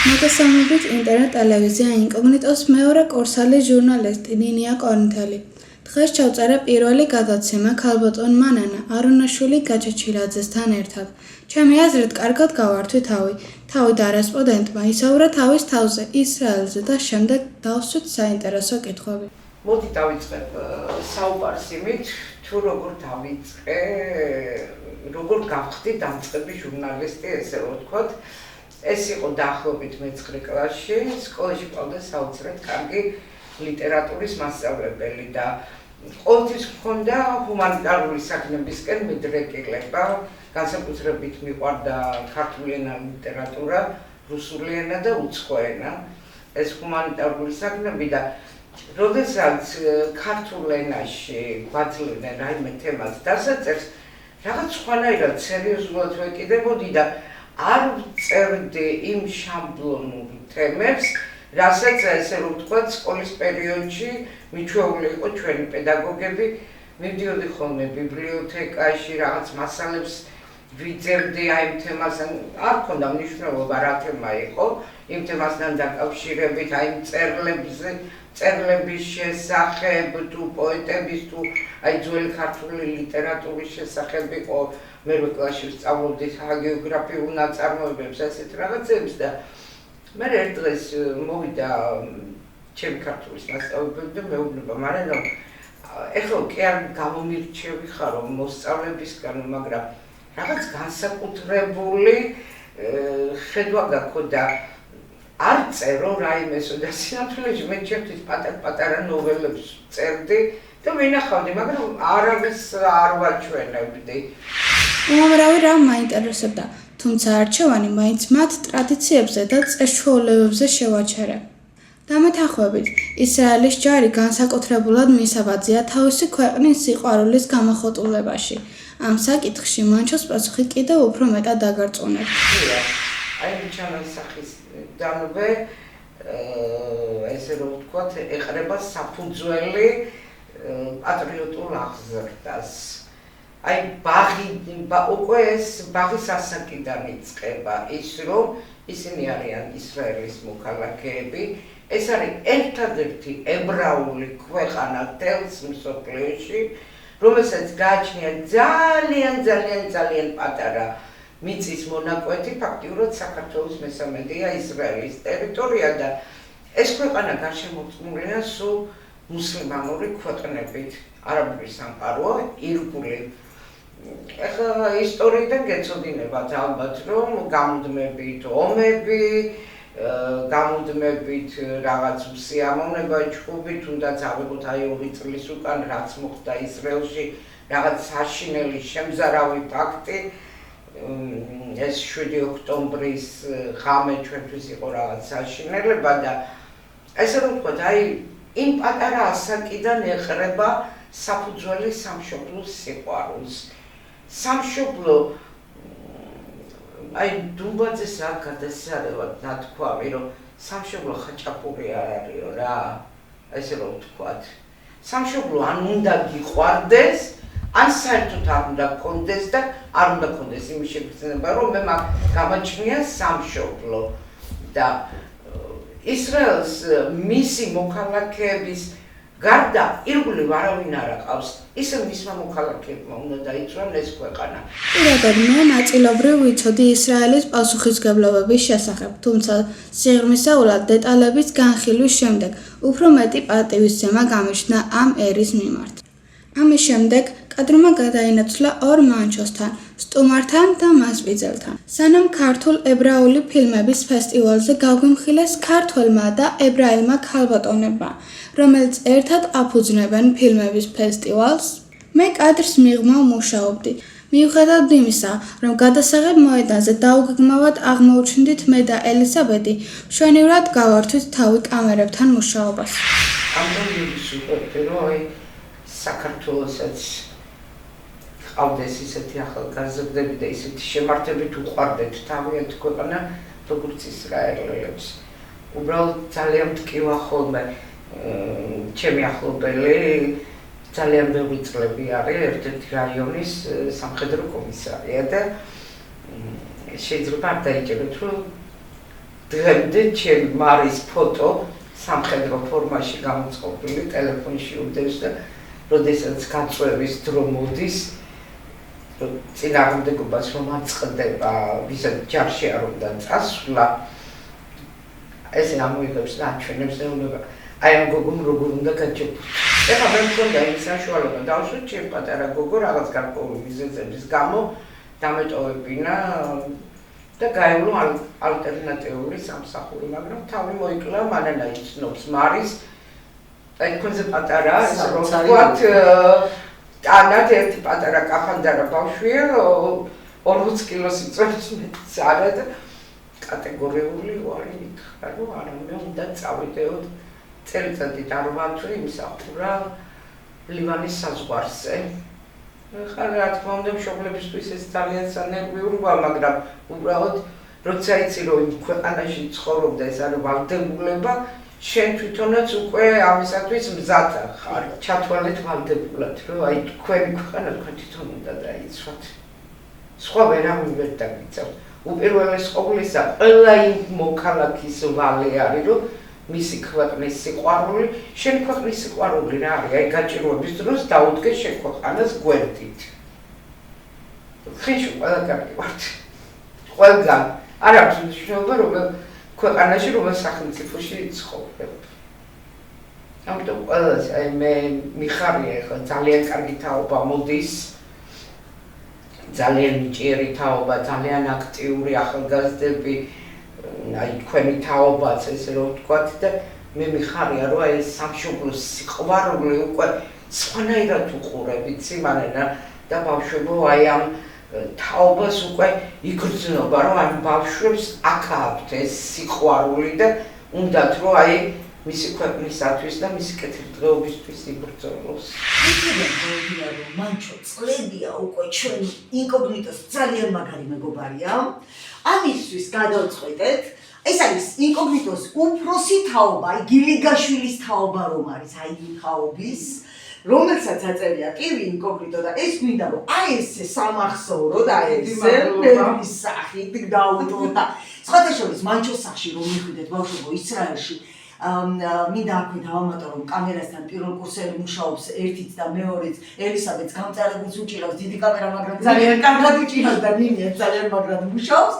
მოგესალმებით ინტერნეტ ტელევიზია ინკოგნიტოს მეორე კურსალის ჟურნალისტი ნინია კორნთელი. დღეს ჩავწერე პირველი გადაცემა ქალბატონმა ნანა არუნაშვილი გაჩეჩილაძესთან ერთად. ჩემი აზრით, კარგად გავართვი თავი და რესპონდენტმა ისავრა თავის თავზე, ისრაელზე და შემდეგ დავსვით საინტერესო კითხვები. მოდი დავიწყებ საუბარს იმით, თუ როგორ დავიწყე, როგორ გავხდი დამწყები ჟურნალისტი, ესე რომ ვთქვათ. ეს იყო დაახლოებით მე-9 კლასში, სკოლაში მყავდა საოცრად კარგი ლიტერატურის მასწავლებელი და ყოველთვის მქონდა ჰუმანიტარული საქმებისკენ მიდრეკილება, განსაკუთრებით მიყვარდა ქართული ენა, ლიტერატურა, რუსული ენა და უცხო ენა. ეს ჰუმანიტარული საქმეები და როდესაც ქართულ ენაში გვაძლევდნენ რაიმე თემას დასაწერს, რაღაც სხვანაირად სერიოზულად ვეკიდებოდი და არ ვწერდი იმ შაბლონურ თემებს, რასაც ესე რომ ვთქვათ, სკოლის პერიოდში მიჩვეული იყო ჩვენი პედაგოგები, მივდიოდი ხოლმე ბიბლიოთეკაში, რაღაც მასალებს ვიძებდი აი იმ თემას, არ მქონდა მნიშვნელობა რა თემა იყო, იმ თემასთან დაკავშირებით, აი იმ წერლების შესახებ, თუ პოეტების, თუ აი ძველი ქართული ლიტერატურის შესახებ იყო. მერვე კლასში ვსწავლობდი ჰაგიოგრაფიულ ნაწარმოებებს, ასეთ რაღაცებს და მე ერთ დღეს მოვიდა ჩემი ქართულის მასწავლებელი და მეუბნება, მაგრამ ეხლა კი არ გამომირჩევი ხარო მოსწავლებისგან, მაგრამ რაღაც განსაკუთრებული ხედვა გაქვს და არ წერო რაიმესო და სინამდვილეში მე ჩემთვის პატარ-პატარა ნოველებს წერდი და ვინახავდი, მაგრამ არავის არ ვაჩვენებდი. უამრავი რამ მაინტერესებდა, თუმცა არჩევანი მაინც მათ ტრადიციებზე და წეს-ჩვეულებებზე შევაჩერე. დამეთანხმებით, ისრაელის ჯარი განსაკუთრებულად მისაბაძია თავისი ქვეყნის სიყვარულის გამოხატულებაში. ამ საკითხში მანჩოს პასუხი კიდევ უფრო მეტად დაგარწმუნებთ. აი ჩანასახის დანვე, ესე რომ ვთქვათ, ეყრება საფუძველი პატრიოტულ აღზრდას. აი უკვე ეს ბაღის ასაკიდან იწყება ის, რომ ისინი არიან ისრაელის მოქალაქეები, ეს არის ერთადერთი ებრაული ქვეყანა თელს მსოფლიოში, რომელსაც გააჩნია ძალიან პატარა მიწის მონაკვეთი, ფაქტიურად საქართველოს მესამედია ისრაელის ტერიტორია და ეს ქვეყანა გარშემორტყმულია სულ მუსლიმანური ქვეყნებით, არაბული სამყაროა, ირგვლივ. ეხლა ისტორიიდან გეცოდინებათ ალბათ, რომ გამუდმებით ომები, გამუდმებით რაღაც სიამოვნება ჩხუბი, თუნდაც ავიღოთ აი 2 წლის უკან, რაც მოხდა ისრაელში, რაღაც საშინელი შემზარავი ფაქტი, ეს 7 ოქტომბრის ღამე ჩვენთვის იყო რაღაც საშინელება და ესე რომ ვთქვათ, აი იმ პატარა ასაკიდან ეყრება საფუძველი სამშობლოს სიყვარულს. სამშობლო, აი დუმბაძეს რა გადასარევად ნათქვამი, რომ სამშობლო ხაჭაპური არ არისო რა, ესე რომ ვთქვათ. სამშობლო ან უნდა გიყვარდეს, ან საერთოდ არ უნდა გქონდეს და არ უნდა გქონდეს იმის შეგრძნება, რომ მე მაგ გამაჩნია სამშობლო და ისრაელს მისი მოქალაქეების გარდა ირგვლივ არავინ არ აყავს, ისე მისმა მოქალაქეებმა უნდა დაიცვან ეს ქვეყანა. პირადად მე ნაწილობრივ ვიცოდი ისრაელის პასუხისმგებლობების შესახებ, თუმცა სიღრმისეულად დეტალების განხილვის შემდეგ უფრო მეტი პატივისცემა გამიჩნდა ამ ერის მიმართ. ამის შემდეგ კადრმა გადაინაცვლა 2 მანჩოსთან, სტუმართან და მასპინძელთან. სანამ ქართულ ებრაული ფილმების ფესტივალზე გაგვიმხილეს ქართველმა და ებრაელმა ქალბატონებმა, რომელიც ერთად აფუძნებენ ფილმების ფესტივალს, მე კადრს მიღმავ მუშაობდი. მიუხედავად იმისა, რომ გადასაღებ მოედანზე დაუგეგმავად აღმოუჩნდით მე და ელისაბედი, მშვენივრად გავართვით თავი კამერებთან მუშაობას. ამიტომ ვიყავდი, რომ აი საქართველოსაც ყავდეს ისეთი ახალგაზრდები და ისეთი შემართებით უყვარდეთ თავიანთ ქვეყანა, როგორც ისრაელელებს. უბრალოდ ძალიან მტკივა ხოლმე ჩემი ახლობელი ძალიან ბევრი წლები არის ერთ-ერთი რაიონის სამხედრო კომისარია და შეიძლება არ დაიჭიროთ, რომ დღემდე ჩემი მარის ფოტო სამხედრო ფორმაში გამოწყობილი ტელეფონში უდევს და როდესაც გაწვევის დრო მოდის წინააღმდეგობას რომ აწყდება ვისაც ჯარში არ უნდა წასვლა ესე ამოიღებს და აჩვენებს და უნდა აი ამ გოგომ როგორ უნდა გაჯობოს ეხლა მე მქონდა ის საშუალება დავშვით ჩემ პატარა გოგო რაღაც გარკვეული მიზეზების გამო დამეტოვებინა და გაევლო ალტერნატიული სამსახური მაგრამ თავი მოიკლა მანანა იცნობს მარის აი კონზე პატარა ეს რო ვთქვათ ანათ ერთი პატარა კაფანდარა ბავშვია 40 კილოს იწევს მეტს არა და კატეგორიული ვარი მითხრა რომ არა მე უნდა წავიდეოთ წელიწადით არ ვამთვი იმსახურა ლივანის საზღვარზე ხა რა თქმა უნდა მშობლებისთვის ეს ძალიან სანერვიულია მაგრამ უბრალოდ როცა იცი რომ იმ ქვეყანაში ცხოვრობდა ეს არის ვალდებულება შენ თვითონაც უკვე ამისათვის მზად ხარ ჩათვალეთ ვალდებულად რომ აი თქვენი ქვეყანა თქვენ თვითონ უნდა დაიცვათ სხვა ვერავინ ვერ დაგიცავთ უპირველეს ყოვლისა ყველა იმ მოქალაქის ვალე არის რომ მისი ქვეყნის სიყვარული შენ ქვეყნის სიყვარული რა არის აი გაჭირვების დროს დაუდგე შენ ქვეყანას გვერდით ხიში ყველა კარგი ვართ ყველგან არ აქვს მნიშვნელობა რომ ქვეყანაში რომელ სახელმწიფოში ცხოვრობ. ამიტომ ყველაზე აი მე მიხარია ხო ძალიან კარგი თაობა მოდის. ძალიან მიჭიერი თაობა, ძალიან აქტიური ახალგაზრდები, აი თქვენი თაობაც ესე რომ ვთქვათ და მე მიხარია რომ აი სამშობლოს სიყვარული უკვე სხვანაირად უყურებ, იცი მანენა და ბავშვებო აი ამ თაობას უკვე იგრძნობა რომ ამ ბავშვებს აქ აქვთ ეს სიყვარული და უნდათ რომ აი მისი ქვეყნისათვის და მისი კეთილდღეობისთვის იბრძოლოს. მანჩო წლებია უკვე ჩვენ ინკოგნიტოს ძალიან მაგარი მეგობარია. ამისთვის გადავწყვეტეთ ეს არის ინკოგნიტოს უფროსი თაობა, გილიგაშვილის თაობა რომ არის აი იმ თაობის რომელსაც აწერია კივი ინკოგნიტო და ეს გვინდა რომ აი ესე სამახსოვრო და ესე მერის სახით დაუტო და სხვათა შორის მანჩოს სახში რომ მიხვიდეთ ბავშვებო ისრაელში მინდა აქვე დავამატო რომ კამერასთან პირველ კურსელი მუშაობს ერთიც და მეორეც ელისაბედს გამწარებულს უჭირავს დიდი კამერა მაგრამ ძალიან კარგად უჭირავს და ნინია ძალიან მაგრად მუშაობს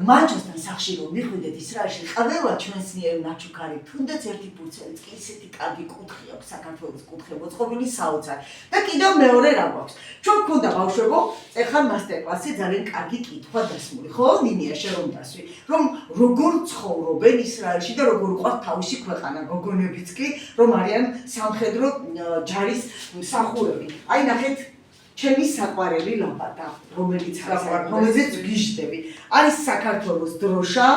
მანჩოსთან სახში რომ მიხვიდეთ ისრაელში ყველა ჩვენსნიერ ნაჩუქარი თუნდაც ერთი ფურცელიც კი ისეთი კარგი კუთხე აქვს საქართველოს კუთხე მოწყობილი საოცარ და კიდევ მეორე რა გვაქვს ჩვენ გქონდა ბავშვებო ეხლა მასტერკლასი ძალიან კარგი კითხვა დასმული ხო ნინია შენ რომ დასვი რომ როგორ ცხოვრობენ ისრაელში და როგორ უყვართ თავისი ქვეყანა გოგონებიც კი რომ არიან სამხედრო ჯარის მსახურები აი ნახეთ ჩემი საყვარელი ლაპატა, რომელიც რომელზეც გიჟდები, არის საქართველოს დროშა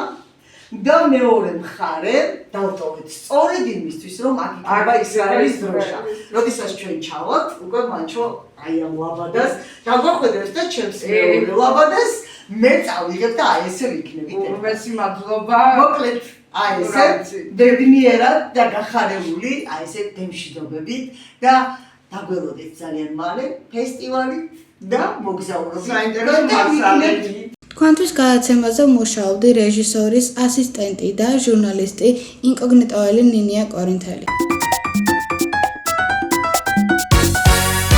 და მეორე მხარე დავტოვეთ სწორედ იმისთვის, რომ აქ იქნება ისრაელის დროშა. როდესაც ჩვენ ჩავალთ, უკვე მანჩო აი ამ ლაბადას დაგვახვედრებს და ჩემს მეორე ლაბადას მე წავიღებ და აი ესე ვიქნებით. უმრავლესი მადლობა. მოკლედ აი ესე ბედნიერად და გახარებული, აი ესე დემშვიდობებით და დაგველოდეთ ძალიან მალე ფესტივალი და მოგზაურობთ საინტერესო მასალები. თქვენთვის გადაცემაზე მუშაობდი რეჟისორის ასისტენტი და ჟურნალისტი ინკოგნიტოელი ნინია კორინთელი.